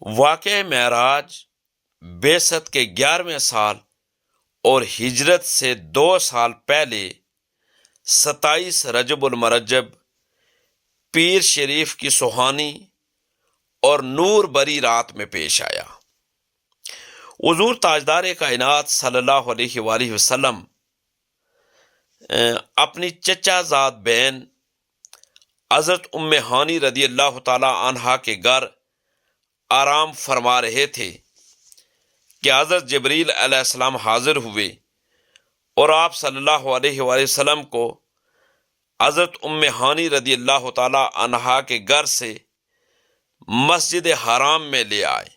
واقعہ معراج بعثت کے 11ویں سال اور ہجرت سے 2 سال پہلے 27 رجب المرجب پیر شریف کی سہانی اور نور بری رات میں پیش آیا۔ حضور تاجدار کائنات صلی اللہ علیہ وآلہ وسلم اپنی چچا زاد بہن حضرت ام ہانی رضی اللہ تعالی عنہا کے گھر آرام فرما رہے تھے کہ حضرت جبریل علیہ السلام حاضر ہوئے اور آپ صلی اللہ علیہ وآلہ وسلم کو حضرت ام ہانی رضی اللہ تعالی عنہا کے گھر سے مسجد حرام میں لے آئے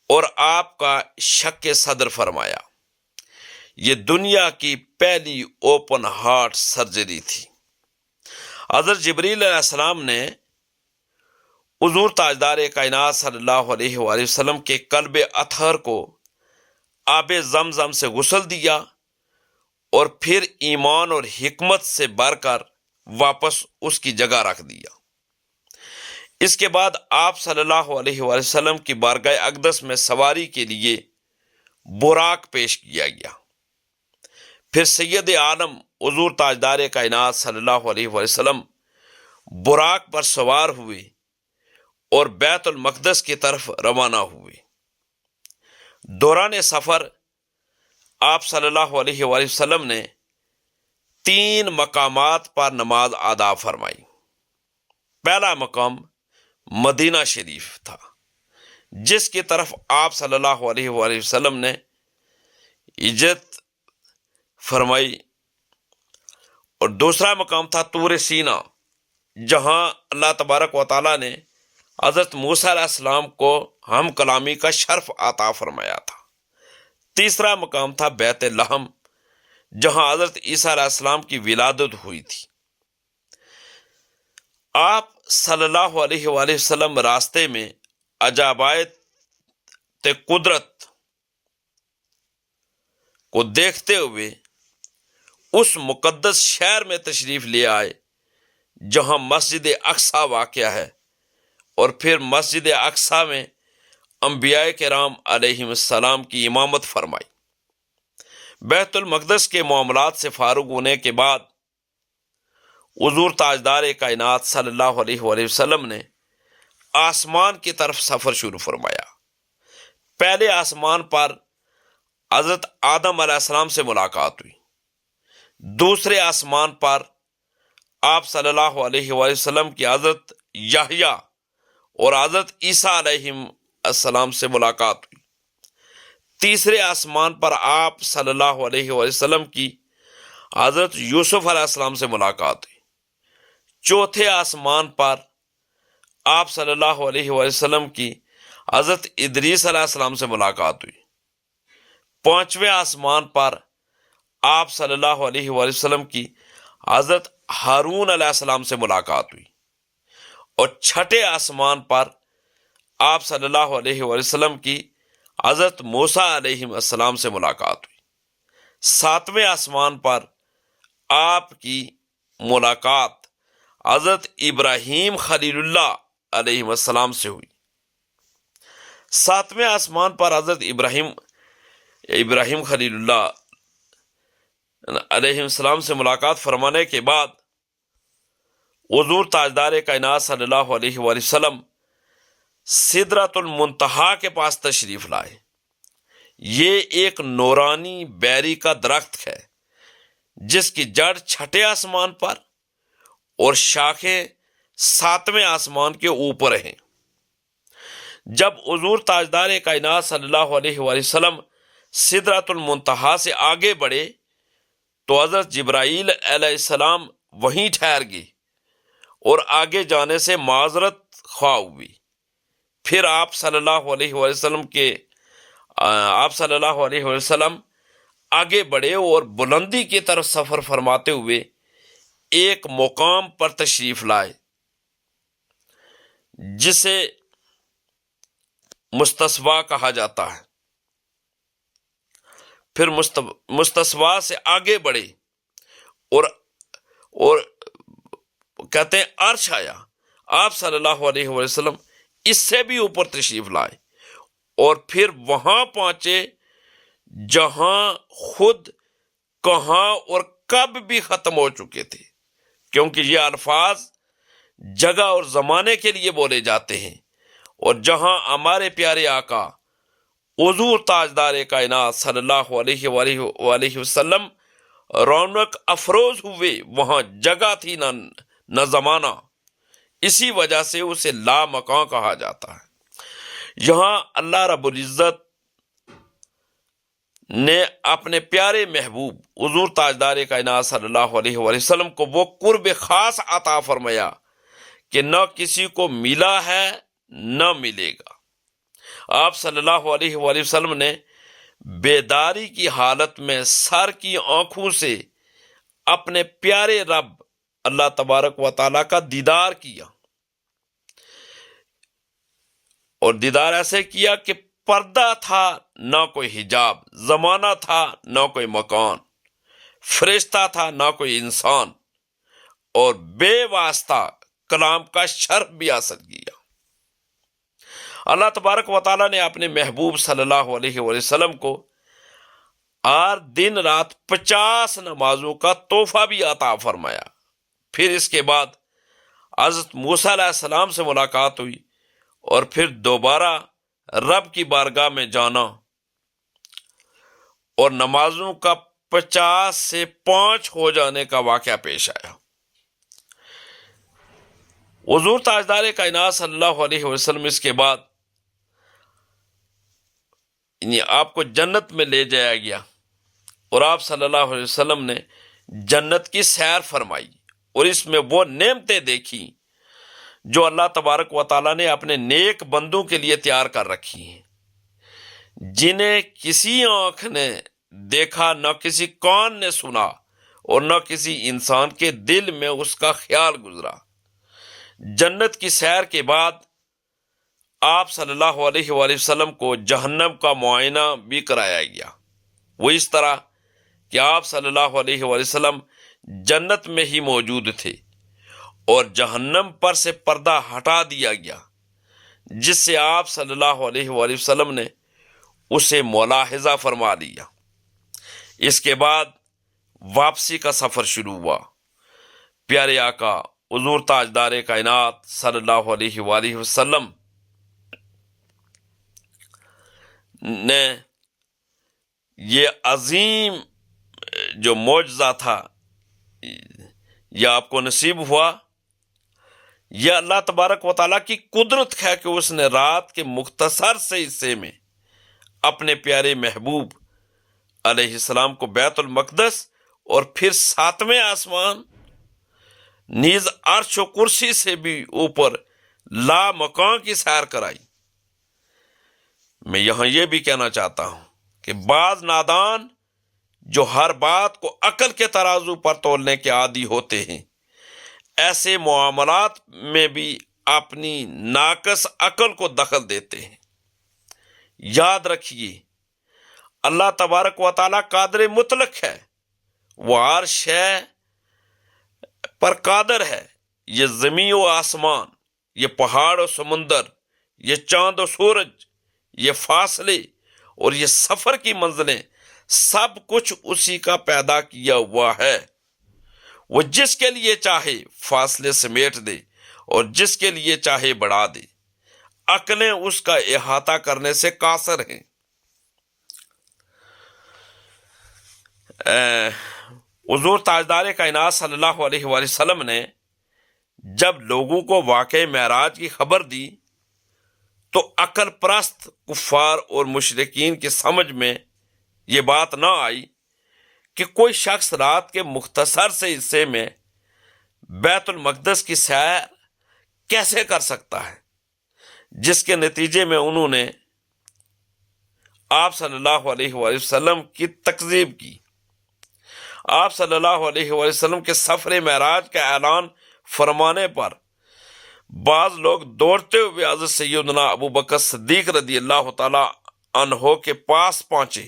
اور آپ کا شق صدر فرمایا۔ یہ دنیا کی پہلی اوپن ہارٹ سرجری تھی۔ حضرت جبریل علیہ السلام نے حضور تاجدار کائنات صلی اللہ علیہ وآلہ وسلم کے قلب اطہر کو آب زمزم سے غسل دیا اور پھر ایمان اور حکمت سے بھر کر واپس اس کی جگہ رکھ دیا۔ اس کے بعد آپ صلی اللہ علیہ وآلہ وسلم کی بارگاہ اقدس میں سواری کے لیے براق پیش کیا گیا۔ پھر سید عالم حضور تاجدار کائنات صلی اللہ علیہ وآلہ وسلم براق پر سوار ہوئے اور بیت المقدس کی طرف روانہ ہوئے۔ دوران سفر آپ صلی اللہ علیہ وآلہ وسلم نے 3 مقامات پر نماز ادا فرمائی۔ پہلا مقام مدینہ شریف تھا، جس کی طرف آپ صلی اللہ علیہ وآلہ وسلم نے ہجرت فرمائی، اور دوسرا مقام تھا طور سینا، جہاں اللہ تبارک و تعالیٰ نے حضرت موسیٰ علیہ السلام کو ہم کلامی کا شرف عطا فرمایا تھا۔ تیسرا مقام تھا بیت لحم، جہاں حضرت عیسیٰ علیہ السلام کی ولادت ہوئی تھی۔ آپ صلی اللہ علیہ وآلہ وسلم راستے میں عجائبات قدرت کو دیکھتے ہوئے اس مقدس شہر میں تشریف لے آئے جہاں مسجد اقصیٰ واقع ہے، اور پھر مسجد اقصیٰ میں انبیاء کرام علیہم السلام کی امامت فرمائی۔ بیت المقدس کے معاملات سے فارغ ہونے کے بعد حضور تاجدار کائنات صلی اللہ علیہ وآلہ وسلم نے آسمان کی طرف سفر شروع فرمایا۔ پہلے آسمان پر حضرت آدم علیہ السلام سے ملاقات ہوئی۔ دوسرے آسمان پر آپ صلی اللہ علیہ وآلہ وسلم کی حضرت یحییٰ اور حضرت عیسیٰ علیہ السلام سے ملاقات ہوئی۔ تیسرے آسمان پر آپ صلی اللہ علیہ وآلہ وسلم کی حضرت یوسف علیہ السلام سے ملاقات ہوئی۔ چوتھے آسمان پر آپ صلی اللہ علیہ وآلہ وسلم کی حضرت ادریس علیہ السلام سے ملاقات ہوئی۔ پانچویں آسمان پر آپ صلی اللہ علیہ وآلہ وسلم کی حضرت ہارون علیہ السلام سے ملاقات ہوئی، اور چھٹے آسمان پر آپ صلی اللہ علیہ وآلہ وسلم کی حضرت موسیٰ علیہ السلام سے ملاقات ہوئی۔ ساتویں آسمان پر آپ کی ملاقات حضرت ابراہیم خلیل اللہ علیہ السلام سے ہوئی۔ ساتویں آسمان پر حضرت ابراہیم خلیل اللہ علیہ السلام سے ملاقات فرمانے کے بعد حضور تاجدار کائنات صلی اللہ علیہ وآلہ وسلم سدرۃ المنتہا کے پاس تشریف لائے۔ یہ ایک نورانی بیری کا درخت ہے جس کی جڑ چھٹے آسمان پر اور شاخیں 7ویں آسمان کے اوپر ہیں۔ جب حضور تاجدار کائنات صلی اللہ علیہ وآلہ وسلم سدرۃ المنتہا سے آگے بڑھے تو حضرت جبرائیل علیہ السلام وہیں ٹھہر گئے اور آگے جانے سے معذرت خواہ ہوئی۔ پھر آپ صلی اللہ علیہ وآلہ وسلم آگے بڑھے اور بلندی کی طرف سفر فرماتے ہوئے ایک مقام پر تشریف لائے جسے مستسوا کہا جاتا ہے۔ پھر مستسوا سے آگے بڑھے اور کہتے ہیں عرش آیا۔ آپ صلی اللہ علیہ وسلم اس سے بھی اوپر تشریف لائے اور پھر وہاں پہنچے جہاں خود کہاں اور کب بھی ختم ہو چکے تھے، کیونکہ یہ الفاظ جگہ اور زمانے کے لیے بولے جاتے ہیں، اور جہاں ہمارے پیارے آقا حضور تاجدار کائنات صلی اللہ علیہ وآلہ وسلم رونق افروز ہوئے، وہاں جگہ تھی نہ زمانہ، اسی وجہ سے اسے لا مکان کہا جاتا ہے۔ یہاں اللہ رب العزت نے اپنے پیارے محبوب حضور تاجدار کائنات صلی اللہ علیہ وآلہ وسلم کو وہ قرب خاص عطا فرمایا کہ نہ کسی کو ملا ہے نہ ملے گا۔ آپ صلی اللہ علیہ وآلہ وسلم نے بیداری کی حالت میں سر کی آنکھوں سے اپنے پیارے رب اللہ تبارک و تعالیٰ کا دیدار کیا، اور دیدار ایسے کیا کہ پردہ تھا نہ کوئی حجاب، زمانہ تھا نہ کوئی مکان، فرشتہ تھا نہ کوئی انسان، اور بے واسطہ کلام کا شرف بھی حاصل کیا۔ اللہ تبارک و تعالیٰ نے اپنے محبوب صلی اللہ علیہ وآلہ وسلم کو ہر دن رات 50 نمازوں کا تحفہ بھی عطا فرمایا۔ پھر اس کے بعد حضرت موسیٰ علیہ السلام سے ملاقات ہوئی، اور پھر دوبارہ رب کی بارگاہ میں جانا، اور نمازوں کا 50 سے 5 ہو جانے کا واقعہ پیش آیا۔ حضور تاجدار کائنات صلی اللہ علیہ وسلم اس کے بعد آپ کو جنت میں لے جایا گیا، اور آپ صلی اللہ علیہ وسلم نے جنت کی سیر فرمائی، اور اس میں وہ نعمتیں دیکھی جو اللہ تبارک و تعالیٰ نے اپنے نیک بندوں کے لیے تیار کر رکھی ہیں، جنہیں کسی آنکھ نے دیکھا، نہ کسی کان نے سنا، اور نہ کسی انسان کے دل میں اس کا خیال گزرا۔ جنت کی سیر کے بعد آپ صلی اللہ علیہ وآلہ وسلم کو جہنم کا معائنہ بھی کرایا گیا۔ وہ اس طرح کہ آپ صلی اللہ علیہ وآلہ وسلم جنت میں ہی موجود تھے، اور جہنم پر سے پردہ ہٹا دیا گیا، جس سے آپ صلی اللہ علیہ وآلہ وسلم نے اسے ملاحظہ فرما لیا۔ اس کے بعد واپسی کا سفر شروع ہوا۔ پیارے آقا حضور تاجدار کائنات صلی اللہ علیہ وآلہ وسلم نے یہ عظیم جو معجزہ تھا یہ آپ کو نصیب ہوا۔ یہ اللہ تبارک و تعالیٰ کی قدرت ہے کہ اس نے رات کے مختصر سے حصے میں اپنے پیارے محبوب علیہ السلام کو بیت المقدس اور پھر 7ویں آسمان نیز عرش و کرسی سے بھی اوپر لا مکان کی سیر کرائی۔ میں یہاں یہ بھی کہنا چاہتا ہوں کہ بعض نادان جو ہر بات کو عقل کے ترازو پر تولنے کے عادی ہوتے ہیں، ایسے معاملات میں بھی اپنی ناقص عقل کو دخل دیتے ہیں۔ یاد رکھیے، اللہ تبارک و تعالیٰ قادر مطلق ہے، وہ ہر شے پر قادر ہے۔ یہ زمین و آسمان، یہ پہاڑ و سمندر، یہ چاند و سورج، یہ فاصلے اور یہ سفر کی منزلیں، سب کچھ اسی کا پیدا کیا ہوا ہے۔ وہ جس کے لیے چاہے فاصلے سمیٹ دے اور جس کے لیے چاہے بڑھا دے۔ عقلیں اس کا احاطہ کرنے سے قاصر ہیں۔ حضور تاجدار کائنات صلی اللہ علیہ وآلہ وسلم نے جب لوگوں کو واقع معراج کی خبر دی تو عقل پرست کفار اور مشرکین کی سمجھ میں یہ بات نہ آئی کہ کوئی شخص رات کے مختصر سے حصے میں بیت المقدس کی سیر کیسے کر سکتا ہے، جس کے نتیجے میں انہوں نے آپ صلی اللہ علیہ وآلہ وسلم کی تکذیب کی۔ آپ صلی اللہ علیہ وآلہ وسلم کے سفر معراج کا اعلان فرمانے پر بعض لوگ دوڑتے ہوئے حضرت سیدنا ابو بکر صدیق رضی اللہ تعالی عنہ کے پاس پہنچے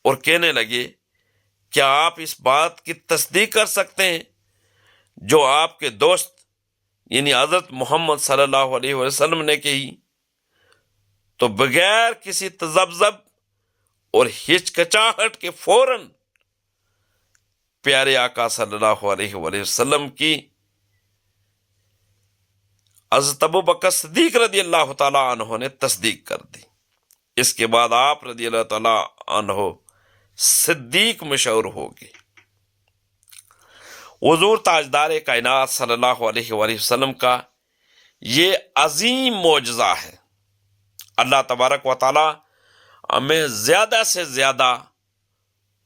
اور کہنے لگے، کیا آپ اس بات کی تصدیق کر سکتے ہیں جو آپ کے دوست یعنی حضرت محمد صلی اللہ علیہ وسلم نے کہی؟ تو بغیر کسی تذبذب اور ہچکچاہٹ کے فوراً پیارے آقا صلی اللہ علیہ وآلہ وسلم کی حضرت ابوبکر صدیق رضی اللہ تعالیٰ عنہ نے تصدیق کر دی۔ اس کے بعد آپ رضی اللہ تعالیٰ عنہ صدیق مشہور ہو گئے۔ حضور تاجدار کائنات صلی اللہ علیہ وآلہ وسلم کا یہ عظیم معجزہ ہے۔ اللہ تبارک و تعالیٰ ہمیں زیادہ سے زیادہ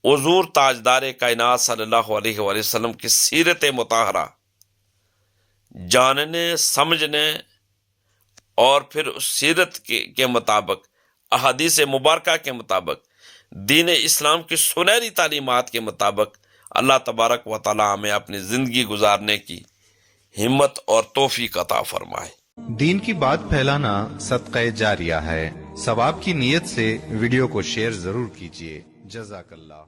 حضور تاجدار کائنات صلی اللہ علیہ وآلہ وسلم کی سیرت مطہرہ جاننے، سمجھنے اور پھر اس سیرت کے مطابق، احادیث مبارکہ کے مطابق، دین اسلام کی سنہری تعلیمات کے مطابق اللہ تبارک و تعالی ہمیں اپنی زندگی گزارنے کی ہمت اور توفیق عطا فرمائے۔ دین کی بات پھیلانا صدقہ جاریہ ہے۔ ثواب کی نیت سے ویڈیو کو شیئر ضرور کیجیے۔ جزاک اللہ۔